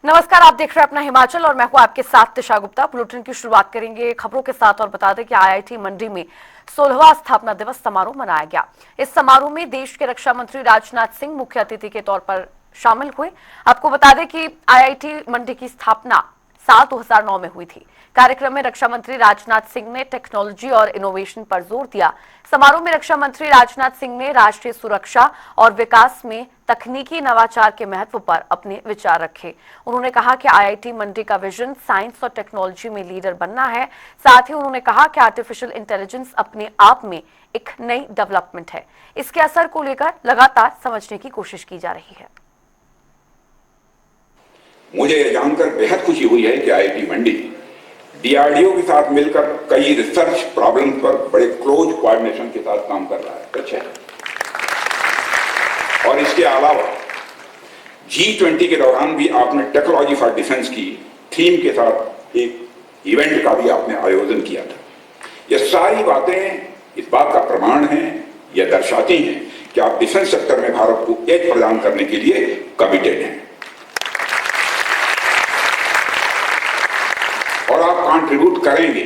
नमस्कार, आप देख रहे हैं अपना हिमाचल और मैं हूं आपके साथ दिशा गुप्ता। बुलेटिन की शुरुआत करेंगे खबरों के साथ और बता दें कि आईआईटी मंडी में 16वां स्थापना दिवस समारोह मनाया गया। इस समारोह में देश के रक्षा मंत्री राजनाथ सिंह मुख्य अतिथि के तौर पर शामिल हुए। आपको बता दें कि आईआईटी मंडी की स्थापना साल 2009 में हुई थी। कार्यक्रम में रक्षा मंत्री राजनाथ सिंह ने टेक्नोलॉजी और इनोवेशन पर जोर दिया। समारोह में रक्षा मंत्री राजनाथ सिंह ने राष्ट्रीय सुरक्षा और विकास में तकनीकी नवाचार के महत्व पर अपने विचार रखे। उन्होंने कहा कि आईआईटी मंडी का विजन साइंस और टेक्नोलॉजी में लीडर बनना है। साथ ही उन्होंने कहा कि आर्टिफिशियल इंटेलिजेंस अपने आप में एक नई डेवलपमेंट है। इसके असर को लेकर लगातार समझने की कोशिश की जा रही है। मुझे यह जानकर बेहद खुशी हुई है कि आईआईटी मंडी डीआरडीओ के साथ मिलकर कई रिसर्च प्रॉब्लम पर बड़े क्लोज कोऑर्डिनेशन के साथ काम कर रहा है। अच्छा है। और इसके अलावा G20 के दौरान भी आपने टेक्नोलॉजी फॉर डिफेंस की थीम के साथ एक इवेंट का भी आपने आयोजन किया था। ये सारी बातें इस बात का प्रमाण हैं, यह दर्शाती हैं कि आप डिफेंस सेक्टर में भारत को एज प्रदान करने के लिए कमिटेड हैं और आप कंट्रीब्यूट करेंगे,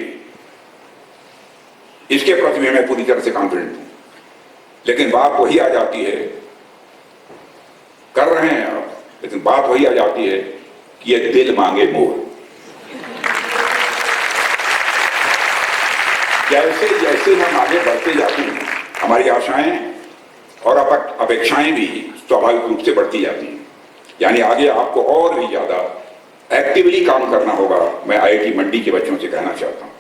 इसके प्रति भी मैं पूरी तरह से कॉन्फिडेंट हूं। लेकिन बात वही आ जाती है, कर रहे हैं आप, लेकिन बात वही आ जाती है कि ये दिल मांगे मोर। जैसे जैसे हम आगे बढ़ते जाते हैं, हमारी आशाएं और अपेक्षाएं भी स्वाभाविक रूप से बढ़ती जाती हैं। यानी आगे आपको और भी ज्यादा एक्टिवली काम करना होगा। मैं आईआईटी मंडी के बच्चों से कहना चाहता हूं,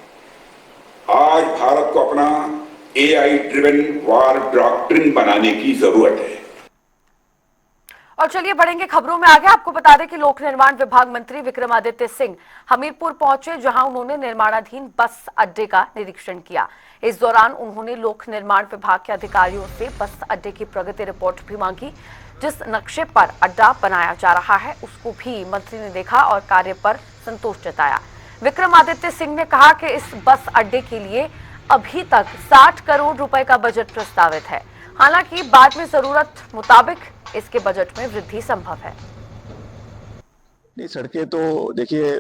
आज भारत को अपना एआई ड्रिवन वॉर डॉक्ट्रिन बनाने की जरूरत है। और चलिए बढ़ेंगे खबरों में आगे। आपको बता दें कि लोक निर्माण विभाग मंत्री विक्रमादित्य सिंह हमीरपुर पहुंचे, जहां उन्होंने निर्माणाधीन बस अड्डे का निरीक्षण किया। इस दौरान उन्होंने लोक निर्माण विभाग के अधिकारियों से बस अड्डे की प्रगति रिपोर्ट भी मांगी। जिस नक्शे पर अड्डा बनाया जा रहा है उसको भी मंत्री ने देखा और कार्य पर संतोष जताया। विक्रमादित्य सिंह ने कहा कि इस बस अड्डे के लिए अभी तक 60 करोड़ रुपए का बजट प्रस्तावित है। हालांकि बाद में जरूरत मुताबिक इसके बजट में वृद्धि संभव है। नहीं, सड़कें तो देखिए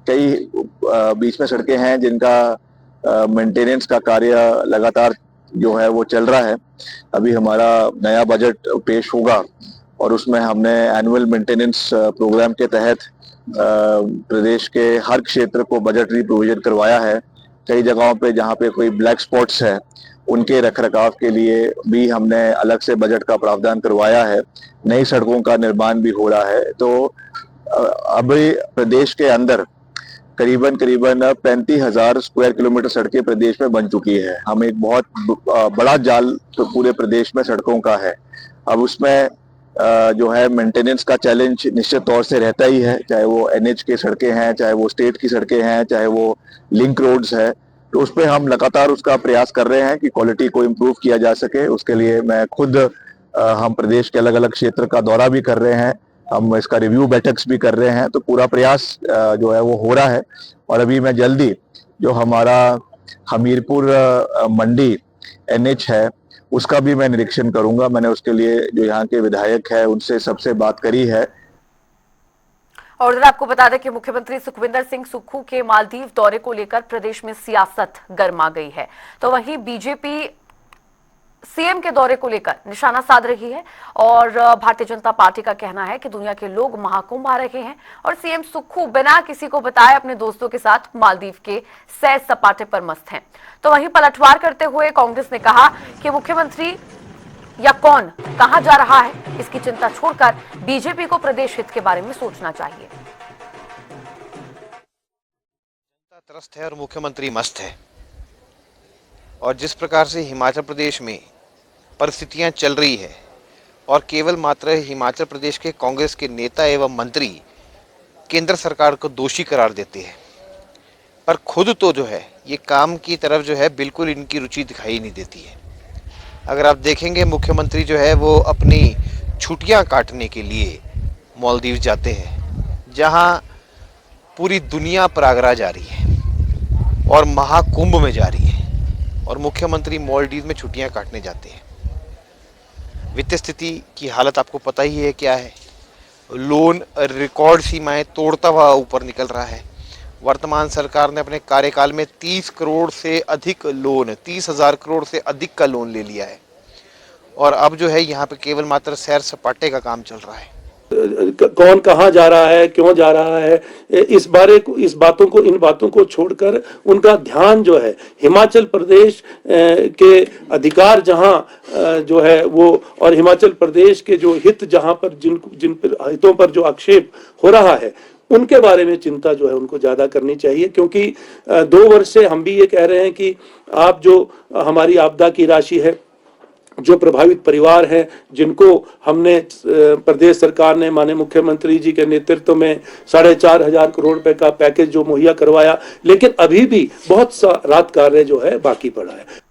कई बीच में सड़कें हैं जिनका मेंटेनेंस का कार्य लगातार जो है वो चल रहा है। अभी हमारा नया बजट पेश होगा और उसमें हमने एनुअल मेंटेनेंस प्रोग्राम के तहत प्रदेश के हर क्षेत्र को बजटरी प्रोविजन करवाया है। कई जगहों पे जहाँ पे कोई ब्लैक स्पॉट्स है उनके रखरखाव के लिए भी हमने अलग से बजट का प्रावधान करवाया है। नई सड़कों का निर्माण भी हो रहा है। तो अभी प्रदेश के अंदर करीबन 35,000 स्क्वायर किलोमीटर सड़कें प्रदेश में बन चुकी है। हम एक बहुत बड़ा जाल तो पूरे प्रदेश में सड़कों का है। अब उसमें जो है मेंटेनेंस का चैलेंज निश्चित तौर से रहता ही है, चाहे वो एनएच की सड़कें हैं, चाहे वो स्टेट की सड़कें हैं, चाहे वो लिंक रोड्स है। तो उस पर हम लगातार उसका प्रयास कर रहे हैं कि क्वालिटी को इम्प्रूव किया जा सके। उसके लिए मैं खुद हम प्रदेश के अलग अलग क्षेत्र का दौरा भी कर रहे हैं, हम इसका रिव्यू बैठक्स भी कर रहे हैं। तो पूरा प्रयास जो है वो हो रहा है और अभी मैं जल्दी जो हमारा हमीरपुर मंडी एनएच है उसका भी मैं निरीक्षण करूंगा। मैंने उसके लिए जो यहाँ के विधायक है उनसे सबसे बात करी है। और उधर आपको बता दें कि मुख्यमंत्री सुखविंदर सिंह सुक्खू के मालदीव दौरे को लेकर प्रदेश में सियासत गर्मा गई है। तो वहीं बीजेपी सीएम के दौरे को लेकर निशाना साध रही है और भारतीय जनता पार्टी का कहना है कि दुनिया के लोग महाकुंभ आ रहे हैं और सीएम सुक्खू बिना किसी को बताए अपने दोस्तों के साथ मालदीव के सैर सपाटे पर मस्त हैं। तो वहीं पलटवार करते हुए कांग्रेस ने कहा कि मुख्यमंत्री या कौन कहां जा रहा है इसकी चिंता छोड़कर बीजेपी को प्रदेश हित के बारे में सोचना चाहिए। जनता त्रस्त है और मुख्यमंत्री मस्त है। और जिस प्रकार से हिमाचल प्रदेश में परिस्थितियां चल रही है और केवल मात्र हिमाचल प्रदेश के कांग्रेस के नेता एवं मंत्री केंद्र सरकार को दोषी करार देते हैं, पर खुद तो जो है ये काम की तरफ जो है बिल्कुल इनकी रुचि दिखाई नहीं देती है। अगर आप देखेंगे मुख्यमंत्री जो है वो अपनी छुट्टियां काटने के लिए मालदीव जाते हैं, जहां पूरी दुनिया प्रयागराज जा रही है और महाकुंभ में जा रही है और मुख्यमंत्री मालदीव में छुट्टियां काटने जाते हैं। वित्तीय स्थिति की हालत आपको पता ही है क्या है। लोन रिकॉर्ड सीमाएं तोड़ता हुआ ऊपर निकल रहा है। वर्तमान सरकार ने अपने कार्यकाल में 30 करोड़ से अधिक लोन, 30,000 करोड़ से अधिक का लोन ले लिया है और अब जो है यहाँ पे केवल मात्र सैर सपाटे का काम चल रहा है। कौन कहाँ जा रहा है, क्यों जा रहा है, इन बातों को छोड़कर उनका ध्यान जो है हिमाचल प्रदेश के अधिकार जहां जो है वो, और हिमाचल प्रदेश के जो हित जहां पर जिन पर हितों पर जो आक्षेप हो रहा है उनके बारे में चिंता जो है उनको ज्यादा करनी चाहिए। क्योंकि 2 वर्ष से हम भी ये कह रहे हैं कि आप जो हमारी आपदा की राशि है, जो प्रभावित परिवार हैं जिनको हमने प्रदेश सरकार ने माननीय मुख्यमंत्री जी के नेतृत्व में 4,500 करोड़ रुपए का पैकेज जो मुहैया करवाया, लेकिन अभी भी बहुत सा राहत कार्य जो है बाकी पड़ा है।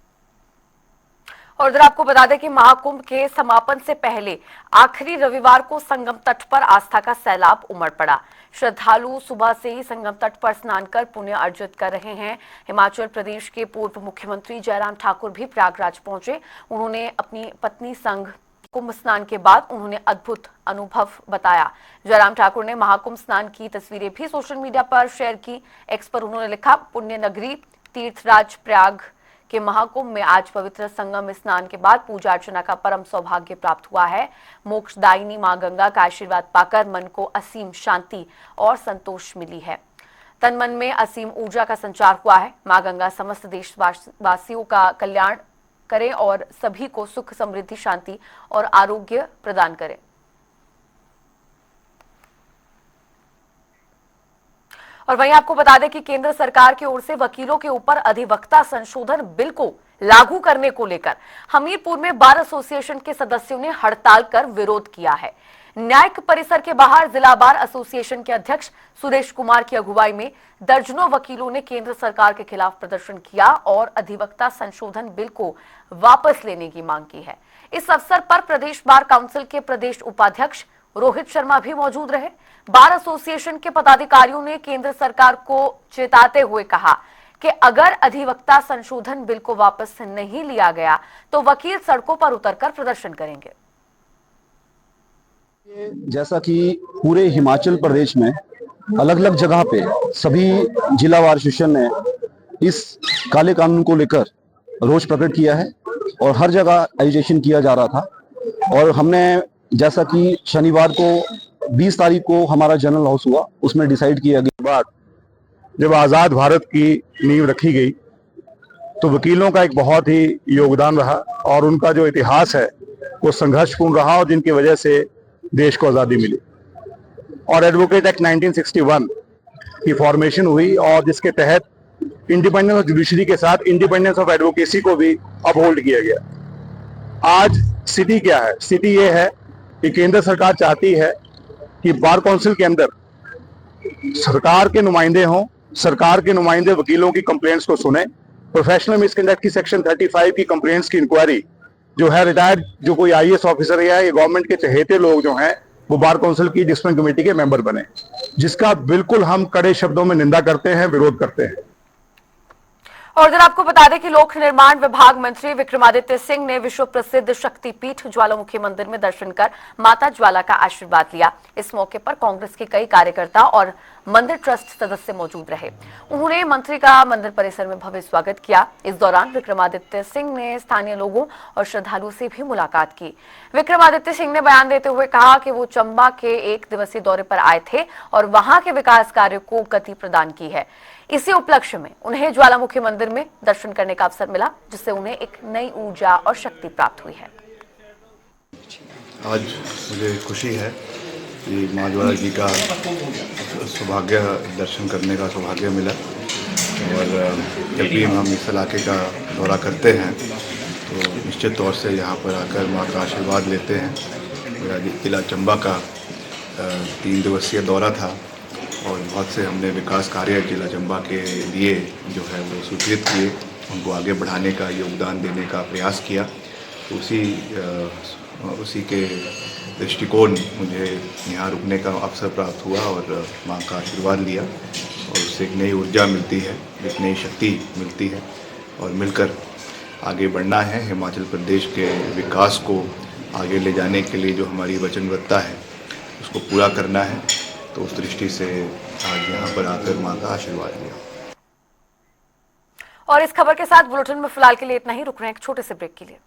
और इधर आपको बता दें कि महाकुंभ के समापन से पहले आखिरी रविवार को संगम तट पर आस्था का सैलाब उमड़ पड़ा। श्रद्धालु सुबह से ही संगम तट पर स्नान कर पुण्य अर्जित कर रहे हैं। हिमाचल प्रदेश के पूर्व मुख्यमंत्री जयराम ठाकुर भी प्रयागराज पहुंचे। उन्होंने अपनी पत्नी संग कुंभ स्नान के बाद उन्होंने अद्भुत अनुभव बताया। जयराम ठाकुर ने महाकुंभ स्नान की तस्वीरें भी सोशल मीडिया पर शेयर की। एक्स पर उन्होंने लिखा, पुण्य नगरी तीर्थराज प्रयाग के महाकुंभ में आज पवित्र संगम स्नान के बाद पूजा अर्चना का परम सौभाग्य प्राप्त हुआ है। मोक्षदायिनी मां गंगा का आशीर्वाद पाकर मन को असीम शांति और संतोष मिली है। तन मन में असीम ऊर्जा का संचार हुआ है। मां गंगा समस्त देशवासियों का कल्याण करें और सभी को सुख, समृद्धि, शांति और आरोग्य प्रदान करें। और वहीं आपको बता दें कि केंद्र सरकार की ओर से वकीलों के ऊपर अधिवक्ता संशोधन बिल को लागू करने को लेकर हमीरपुर में बार एसोसिएशन के सदस्यों ने हड़ताल कर विरोध किया है। न्यायिक परिसर के बाहर जिला बार एसोसिएशन के अध्यक्ष सुरेश कुमार की अगुवाई में दर्जनों वकीलों ने केंद्र सरकार के खिलाफ प्रदर्शन किया और अधिवक्ता संशोधन बिल को वापस लेने की मांग की है। इस अवसर पर प्रदेश बार काउंसिल के प्रदेश उपाध्यक्ष रोहित शर्मा भी मौजूद रहे। बार एसोसिएशन के पदाधिकारियों ने केंद्र सरकार को चेताते हुए कहा कि अगर अधिवक्ता संशोधन बिल को वापस नहीं लिया गया तो वकील सड़कों पर उतरकर प्रदर्शन करेंगे। जैसा कि पूरे हिमाचल प्रदेश में अलग अलग जगह पे सभी जिला वार एसोसिएशन ने इस काले कानून को लेकर रोष प्रकट किया है और हर जगह एजिटेशन किया जा रहा था। और हमने जैसा कि शनिवार को 20 तारीख को हमारा जनरल हाउस हुआ, उसमें डिसाइड किया गया बाद जब आज़ाद भारत की नींव रखी गई तो वकीलों का एक बहुत ही योगदान रहा और उनका जो इतिहास है वो संघर्षपूर्ण रहा और जिनकी वजह से देश को आज़ादी मिली। और एडवोकेट एक्ट 1961 की फॉर्मेशन हुई और जिसके तहत इंडिपेंडेंस ऑफ जुडिशरी के साथ इंडिपेंडेंस ऑफ एडवोकेसी को भी अपहोल्ड किया गया। आज स्थिति क्या है? स्थिति ये है कि केंद्र सरकार चाहती है कि बार काउंसिल के अंदर सरकार के नुमाइंदे हों, सरकार के नुमाइंदे वकीलों की कंप्लेंट्स को सुने। प्रोफेशनल मिसकंडक्ट की सेक्शन 35 की कंप्लेंट्स की इंक्वायरी जो है रिटायर्ड जो कोई आईएएस ऑफिसर या ये गवर्नमेंट के चहेते लोग जो हैं वो बार काउंसिल की डिसिप्लिन कमेटी के मेंबर बने, जिसका बिल्कुल हम कड़े शब्दों में निंदा करते हैं, विरोध करते हैं। और इधर आपको बता दें कि लोक निर्माण विभाग मंत्री विक्रमादित्य सिंह ने विश्व प्रसिद्ध शक्तिपीठ ज्वालामुखी मंदिर में दर्शन कर माता ज्वाला का आशीर्वाद लिया। इस मौके पर कांग्रेस के कई कार्यकर्ता और मंदिर ट्रस्ट सदस्य मौजूद रहे। उन्होंने मंत्री का मंदिर परिसर में भव्य स्वागत किया। इस दौरान विक्रमादित्य सिंह ने स्थानीय लोगों और श्रद्धालुओं से भी मुलाकात की। विक्रमादित्य सिंह ने बयान देते हुए कहा कि वो चंबा के 1 दिवसीय दौरे पर आए थे और वहां के विकास कार्य को गति प्रदान की है। इसी उपलक्ष्य में उन्हें ज्वालामुखी मंदिर में दर्शन करने का अवसर मिला, जिससे उन्हें एक नई ऊर्जा और शक्ति प्राप्त हुई है। आज मुझे खुशी है कि माँ ज्वाला जी का सौभाग्य दर्शन करने का सौभाग्य मिला और जब भी हम इस इलाके का दौरा करते हैं तो निश्चित तौर से यहाँ पर आकर माँ का आशीर्वाद लेते हैं। मेरा जिला चंबा का 3 दिवसीय दौरा था और बहुत से हमने विकास कार्य जिला चंबा के लिए जो है वो स्वीकृत किए, उनको आगे बढ़ाने का योगदान देने का प्रयास किया। तो उसी के दृष्टिकोण मुझे यहाँ रुकने का अवसर प्राप्त हुआ और माँ का आशीर्वाद लिया और उससे एक नई ऊर्जा मिलती है, एक नई शक्ति मिलती है और मिलकर आगे बढ़ना है। हिमाचल प्रदेश के विकास को आगे ले जाने के लिए जो हमारी वचनबद्धता है उसको पूरा करना है। तो उस दृष्टि से आज यहाँ पर आकर माँ का आशीर्वाद लिया। और इस खबर के साथ बुलेटिन में फिलहाल के लिए इतना ही। रुक रहे हैं एक छोटे से ब्रेक के लिए।